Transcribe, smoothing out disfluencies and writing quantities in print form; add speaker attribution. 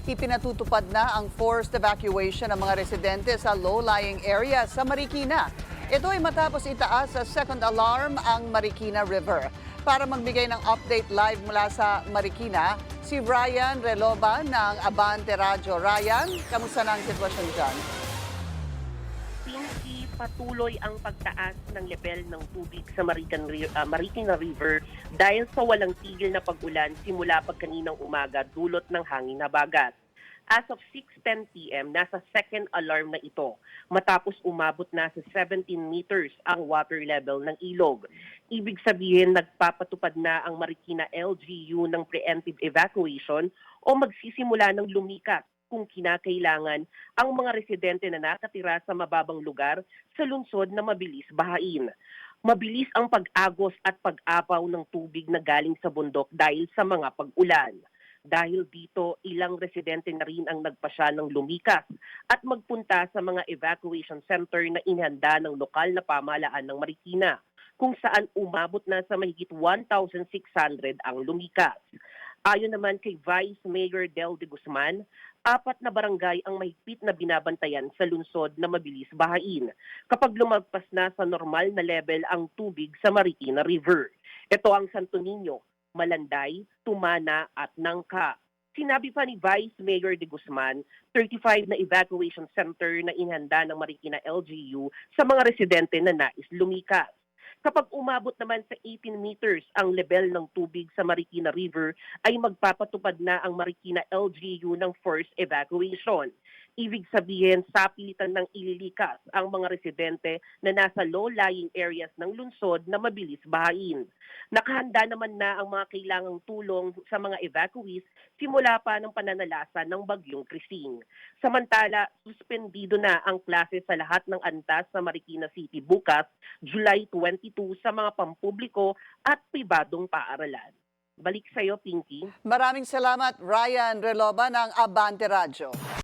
Speaker 1: Ipinatutupad na ang forced evacuation ng mga residente sa low-lying area sa Marikina. Ito ay matapos itaas sa second alarm ang Marikina River. Para magbigay ng update live mula sa Marikina, si Ryan Reloba ng Abante Radyo. Ryan, kamusta na ang sitwasyon dyan?
Speaker 2: Pinky, patuloy ang pagtaas ng level ng tubig sa Marikina River dahil sa walang tigil na pag-ulan simula pagkaninang umaga dulot ng hangin na bagat. As of 6:10 p.m., nasa second alarm na ito matapos umabot na sa 17 meters ang water level ng ilog. Ibig sabihin, nagpapatupad na ang Marikina LGU ng preemptive evacuation o magsisimula ng lumikas kung kinakailangan ang mga residente na nakatira sa mababang lugar sa lungsod na mabilis bahain. Mabilis ang pag-agos at pag-apaw ng tubig na galing sa bundok dahil sa mga pag-ulan. Dahil dito, ilang residente na rin ang nagpasya ng lumikas at magpunta sa mga evacuation center na inihanda ng lokal na pamahalaan ng Marikina, kung saan umabot na sa mahigit 1,600 ang lumikas. Ayon naman kay Vice Mayor Del de Guzman, 4 na barangay ang mahigpit na binabantayan sa lungsod na mabilis bahain kapag lumagpas na sa normal na level ang tubig sa Marikina River. Ito ang Santo Niño, Malanday, Tumana at Nangka. Sinabi pa ni Vice Mayor de Guzman, 35 na evacuation center na inihanda ng Marikina LGU sa mga residente na nais lumikas. Kapag umabot naman sa 18 meters ang level ng tubig sa Marikina River, ay magpapatupad na ang Marikina LGU ng forced evacuation. Ibig sabihin, sapilitan ng ililikas ang mga residente na nasa low-lying areas ng lungsod na mabilis bahain. Nakahanda naman na ang mga kailangang tulong sa mga evacuees simula pa ng pananalasa ng bagyong Krising. Samantala, suspendido na ang klase sa lahat ng antas sa Marikina City bukas, July 22 sa mga pampubliko at pribadong paaralan. Balik sa iyo, Pinky.
Speaker 1: Maraming salamat, Ryan Reloba ng Abante Radyo.